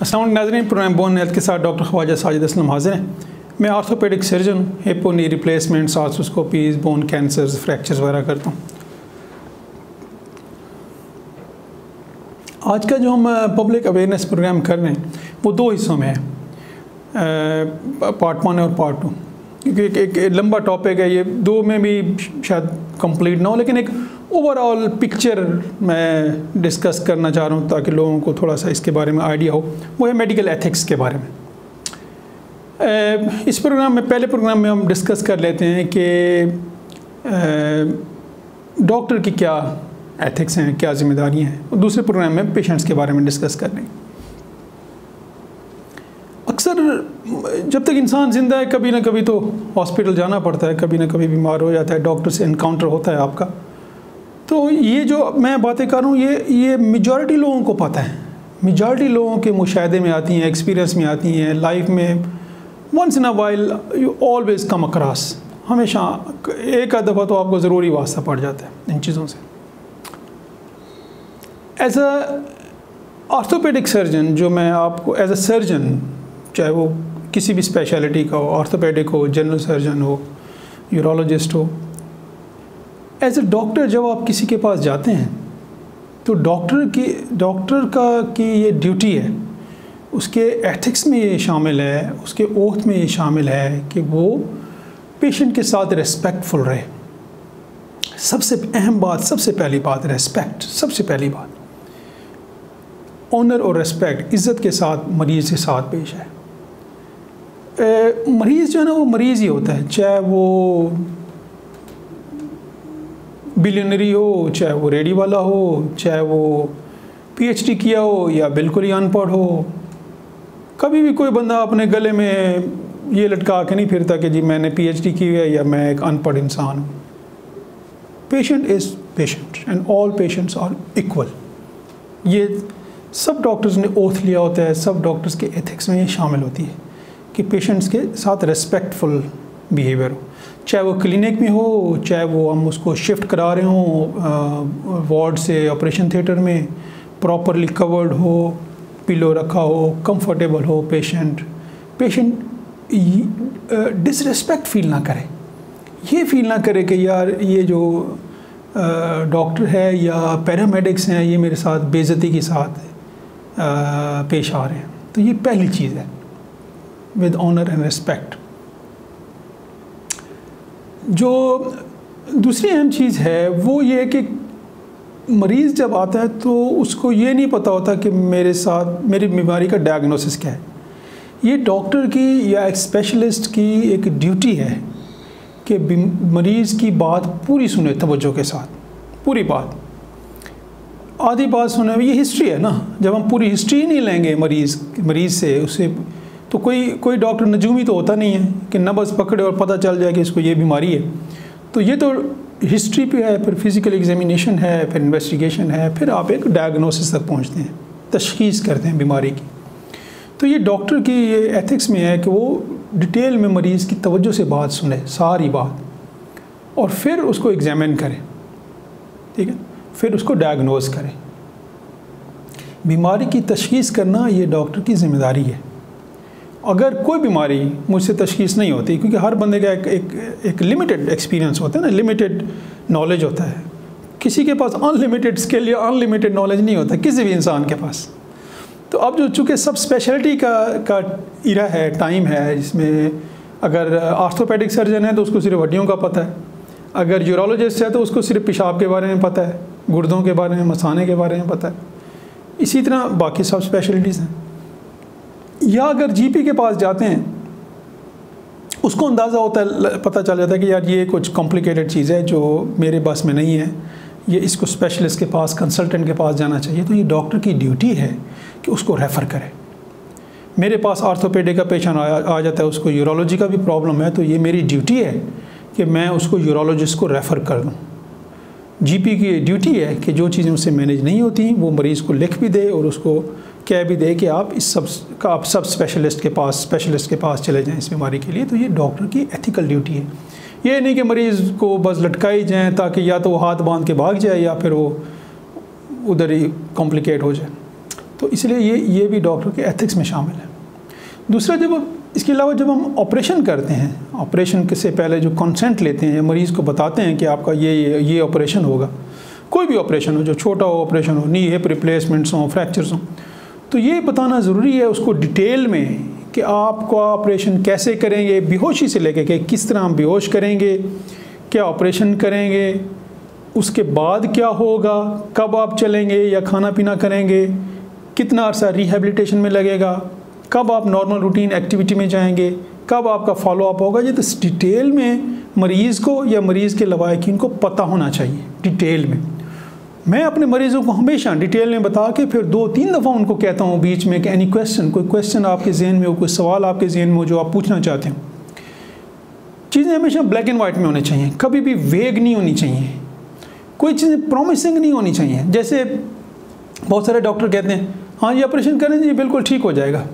अस्सलाम नाज़रीन, programme bone health के साथ डॉक्टर ख्वाजा साजिद असलम हाजिर हैं। मैं ऑर्थोपेडिक सर्जन हूँ। हिप और नी रिप्लेसमेंट्स, आर्थ्रोस्कोपीज़, बोन कैंसर्स, फ्रैक्चर्स वगैरह करता हूँ। आज का जो हम पब्लिक अवेयरनेस प्रोग्राम कर रहे हैं वो दो हिस्सों में है, पार्ट 1 और पार्ट 2, क्योंकि एक लंबा टॉपिक है। ये दो में भी शायद कंप्लीट ना हो, लेकिन एक ओवरऑल पिक्चर मैं डिस्कस करना चाह रहा हूँ ताकि लोगों को थोड़ा सा इसके बारे में आइडिया हो। वो है मेडिकल एथिक्स के बारे में। इस प्रोग्राम में, पहले प्रोग्राम में हम डिस्कस कर लेते हैं कि डॉक्टर की क्या एथिक्स हैं, क्या जिम्मेदारियाँ हैं, और दूसरे प्रोग्राम में पेशेंट्स के बारे में डिस्कस कर लेंगे। अक्सर जब तक इंसान ज़िंदा है कभी ना कभी तो हॉस्पिटल जाना पड़ता है, कभी ना कभी बीमार हो जाता है, डॉक्टर से इनकाउंटर होता है आपका। तो ये जो मैं बातें कर रहा हूँ ये मेजॉरिटी लोगों को पता है, मेजॉरिटी लोगों के मुशाहदे में आती हैं, एक्सपीरियंस में आती हैं, लाइफ में once in a while you always come across. हमेशा एक आध दफ़ा तो आपको ज़रूरी वास्ता पड़ जाता है इन चीज़ों से। एज अ ऑर्थोपेडिक सर्जन, जो मैं आपको एज अ सर्जन, चाहे वो किसी भी स्पेशलिटी का हो, ऑर्थोपेडिक हो, जनरल सर्जन हो, यूरोलॉजिस्ट हो, एज अ डॉक्टर जब आप किसी के पास जाते हैं तो डॉक्टर की ये ड्यूटी है, उसके एथिक्स में ये शामिल है, उसके ओथ में ये शामिल है कि वो पेशेंट के साथ रिस्पेक्टफुल रहे। सबसे अहम बात, सबसे पहली बात रिस्पेक्ट, सबसे पहली बात ऑनर और रिस्पेक्ट, इज़्ज़त के साथ मरीज़ के साथ पेश है। मरीज़ जो है ना वो मरीज़ ही होता है, चाहे वो बिलियनरी हो, चाहे वो रेडी वाला हो, चाहे वो पीएचडी किया हो या बिल्कुल ही अनपढ़ हो। कभी भी कोई बंदा अपने गले में ये लटका के नहीं फिरता कि जी मैंने पीएचडी की है या मैं एक अनपढ़ इंसान हूँ। Patient is patient and all patients are equal. ये सब डॉक्टर्स ने ओथ लिया होता है, सब डॉक्टर्स के एथिक्स में ये शामिल होती है कि पेशेंट्स के साथ रिस्पेक्टफुल बिहेवियर हो, चाहे वो क्लिनिक में हो, चाहे वो हम उसको शिफ्ट करा रहे हों वार्ड से ऑपरेशन थिएटर में, प्रॉपरली कवर्ड हो, पिलो रखा हो, कंफर्टेबल हो पेशेंट डिसरिस्पेक्ट फील ना करे, ये फील ना करे कि यार ये जो डॉक्टर है या पैरामेडिक्स हैं ये मेरे साथ बेइज्जती के साथ पेश आ रहे हैं। तो ये पहली चीज़ है, विद ऑनर एंड रिस्पेक्ट। जो दूसरी अहम चीज़ है वो ये कि मरीज़ जब आता है तो उसको ये नहीं पता होता कि मेरे साथ मेरी बीमारी का डायग्नोसिस क्या है। ये डॉक्टर की या एक स्पेशलिस्ट की एक ड्यूटी है कि मरीज़ की बात पूरी सुने तवज्जो के साथ, पूरी बात। आधी बात सुने, ये हिस्ट्री है ना, जब हम पूरी हिस्ट्री नहीं लेंगे मरीज़ से उसे, तो कोई डॉक्टर नजूमी तो होता नहीं है कि नब्ज़ पकड़े और पता चल जाए कि इसको ये बीमारी है। तो ये तो हिस्ट्री पे है, फिर फिज़िकल एग्जामिनेशन है, फिर इन्वेस्टिगेशन है, फिर आप एक डायग्नोसिस तक पहुंचते हैं, तशख़ीस करते हैं बीमारी की। तो ये डॉक्टर की ये एथिक्स में है कि वो डिटेल में मरीज़ की तवज्जो से बात सुने, सारी बात, और फिर उसको एग्जामिन करें, ठीक है, फिर उसको डायग्नोस करें। बीमारी की तशख़ीस करना ये डॉक्टर की ज़िम्मेदारी है। अगर कोई बीमारी मुझसे तशख़ीस नहीं होती, क्योंकि हर बंदे का एक लिमिटेड एक्सपीरियंस होता है ना, लिमिटेड नॉलेज होता है, किसी के पास अनलिमिटेड स्किल या अनलिमिटेड नॉलेज नहीं होता किसी भी इंसान के पास। तो अब जो चूँकि सब स्पेशलिटी का इरा है, टाइम है, जिसमें अगर ऑर्थोपेडिक सर्जन है तो उसको सिर्फ हड्डियों का पता है, अगर यूरोलॉजिस्ट है तो उसको सिर्फ पेशाब के बारे में पता है, गुर्दों के बारे में, मसाने के बारे में पता है। इसी तरह बाकी सब स्पेशलिटीज़ हैं। या अगर जीपी के पास जाते हैं उसको अंदाज़ा होता है, पता चल जाता है कि यार ये कुछ कॉम्प्लिकेटेड चीज़ है जो मेरे बस में नहीं है, ये इसको स्पेशलिस्ट के पास, कंसल्टेंट के पास जाना चाहिए। तो ये डॉक्टर की ड्यूटी है कि उसको रेफ़र करे। मेरे पास ऑर्थोपेडिक का पेशेंट आ जाता है, उसको यूरोलॉजी का भी प्रॉब्लम है, तो ये मेरी ड्यूटी है कि मैं उसको यूरोलॉजिस्ट को रेफ़र कर दूँ। जीपी की ड्यूटी है कि जो चीज़ें उससे मैनेज नहीं होती वो मरीज़ को लिख भी दे और उसको कह भी दे कि आप सब स्पेशलिस्ट के पास चले जाएं इस बीमारी के लिए। तो ये डॉक्टर की एथिकल ड्यूटी है। ये नहीं कि मरीज़ को बस लटकाई जाए ताकि या तो वो हाथ बांध के भाग जाए या फिर वो उधर ही कॉम्प्लिकेट हो जाए। तो इसलिए ये भी डॉक्टर के एथिक्स में शामिल है। दूसरा, इसके अलावा जब हम ऑपरेशन करते हैं, ऑपरेशन से पहले जो कंसेंट लेते हैं, मरीज़ को बताते हैं कि आपका ये ऑपरेशन होगा, कोई भी ऑपरेशन हो, जो छोटा हो ऑपरेशन हो, नी हिप रिप्लेसमेंट्स हों, फ्रैक्चर्स हों, तो ये बताना ज़रूरी है उसको डिटेल में कि आपका ऑपरेशन कैसे करेंगे, बेहोशी से लेके कि किस तरह हम बेहोश करेंगे, क्या ऑपरेशन करेंगे, उसके बाद क्या होगा, कब आप चलेंगे या खाना पीना करेंगे, कितना अर्सा रिहेबिलिटेशन में लगेगा, कब आप नॉर्मल रूटीन एक्टिविटी में जाएंगे, कब आपका फॉलो अप होगा। ये तो डिटेल में मरीज़ को या मरीज़ के लवाहिकीन को पता होना चाहिए डिटेल में। मैं अपने मरीज़ों को हमेशा डिटेल में बता के फिर 2-3 दफ़ा उनको कहता हूँ बीच में कि एनी क्वेश्चन, कोई क्वेश्चन आपके जहन में हो, कोई सवाल आपके जहन में हो जो आप पूछना चाहते हो। चीज़ें हमेशा ब्लैक एंड वाइट में होनी चाहिए, कभी भी वेग नहीं होनी चाहिए, कोई चीज़ें प्रॉमिसिंग नहीं होनी चाहिए। जैसे बहुत सारे डॉक्टर कहते हैं हाँ ये ऑपरेशन करें जी बिल्कुल ठीक हो जाएगा,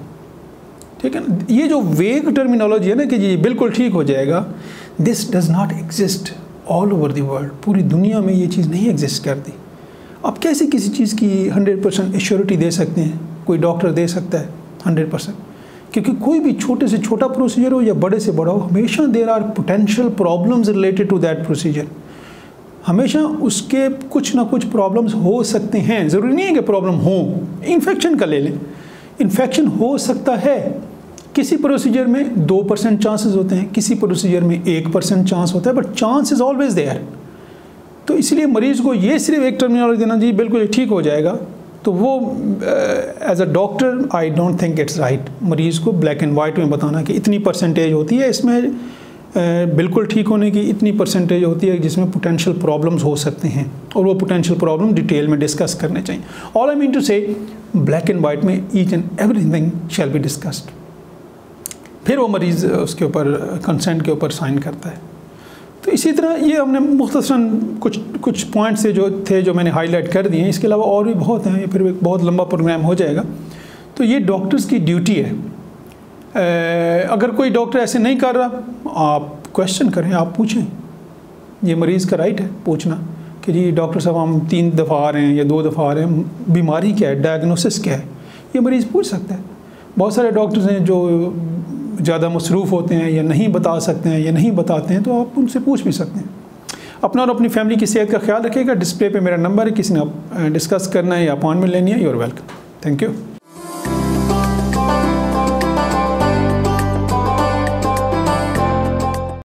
ठीक है ना। ये जो वेग टर्मिनोलॉजी है ना कि जी बिल्कुल ठीक हो जाएगा, this does not exist all over the world. पूरी दुनिया में ये चीज़ नहीं एग्जिस्ट करती। आप कैसे किसी चीज़ की 100% एश्योरिटी दे सकते हैं? कोई डॉक्टर दे सकता है 100%, क्योंकि कोई भी छोटे से छोटा प्रोसीजर हो या बड़े से बड़ा हो, हमेशा there are potential problems related to that procedure. हमेशा उसके कुछ ना कुछ प्रॉब्लम्स हो सकते हैं, ज़रूरी नहीं है कि प्रॉब्लम हो। इन्फेक्शन का ले लें, इन्फेक्शन हो सकता है, किसी प्रोसीजर में 2% चांसेस होते हैं, किसी प्रोसीजर में 1% चांस होता है, but chance is always there. तो इसलिए मरीज़ को ये सिर्फ एक टर्मिनोलॉजी देना जी बिल्कुल ठीक हो जाएगा, तो वो as a doctor I don't think it's right. मरीज़ को ब्लैक एंड वाइट में बताना कि इतनी परसेंटेज होती है इसमें बिल्कुल ठीक होने की, इतनी परसेंटेज होती है जिसमें पोटेंशियल प्रॉब्लम्स हो सकते हैं, और वो पोटेंशियल प्रॉब्लम डिटेल में डिस्कस करने चाहिए। ऑल आई मीन टू से ब्लैक एंड वाइट में each and everything shall be discussed. फिर वो मरीज़ उसके ऊपर कंसेंट के ऊपर साइन करता है। तो इसी तरह ये हमने मुख्तसरन कुछ पॉइंट्स से जो थे जो मैंने हाईलाइट कर दिए हैं। इसके अलावा और भी बहुत हैं, ये फिर एक बहुत लंबा प्रोग्राम हो जाएगा। तो ये डॉक्टर्स की ड्यूटी है। अगर कोई डॉक्टर ऐसे नहीं कर रहा, आप क्वेश्चन करें, आप पूछें। ये मरीज़ का राइट है पूछना कि जी डॉक्टर साहब हम 3 दफ़ा आ रहे हैं या 2 दफ़ा आ रहे हैं, बीमारी क्या है, डायग्नोसिस क्या है, ये मरीज़ पूछ सकता है। बहुत सारे डॉक्टर्स हैं जो ज़्यादा मसरूफ़ होते हैं या नहीं बता सकते हैं या नहीं बताते हैं, तो आप उनसे पूछ भी सकते हैं। अपना और अपनी फैमिली की सेहत का ख्याल रखिएगा। डिस्प्ले पे मेरा नंबर है, किसी ने डिस्कस करना है या अपॉइंटमेंट लेनी है, you are welcome. Thank you.